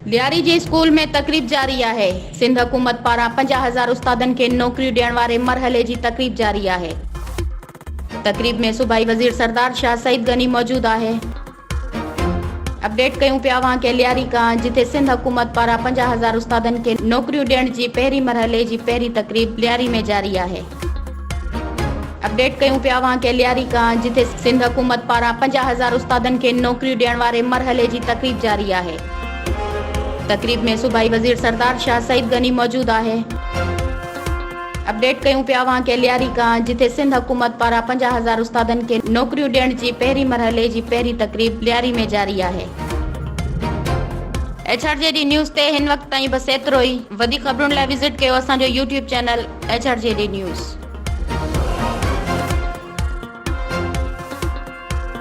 लियारी जे school में तकरीब जारी है। सिंध हुकूमत पारा 50,000 उस्तादन के नौकरियूं ॾियण वारे मरहले जी तकरीब जारी है। तकरीब में सूबाई वजीर सरदार शाह सईद गनी मौजूद है। अपडेट कयूं पिया वहां के लियारी का, जिथे सिंध हुकूमत पारा 50,000 उस्तादन के नौकरियूं ॾियण जी पहिरीं मरहले जी पहिरीं तकरीब लियारी में जारी है। अपडेट कयूं पिया वहां के लियारी का, जिथे सिंध हुकूमत पारा 50,000 उस्तादन के नौकरियूं ॾियण वारे मरहले जी तकरीब जारी है। तकरीब में सूबाई वजीर सरदार शाह सईद गनी मौजूद है। अपडेट कयूं पिया वहां के लियारी का, जिथे सिंध हुकूमत पारा 50,000 उस्तादन के नौकरियूं ॾियण जी पहिरीं मरहले जी पहिरीं तकरीब लियारी में जारी है। HRJD न्यूज़ ते हिन वक्त ताईं बस एतिरो ही। वधीक ख़बरुनि लाइ विज़िट कयो असांजो YouTube चैनल HRJD न्यूज़।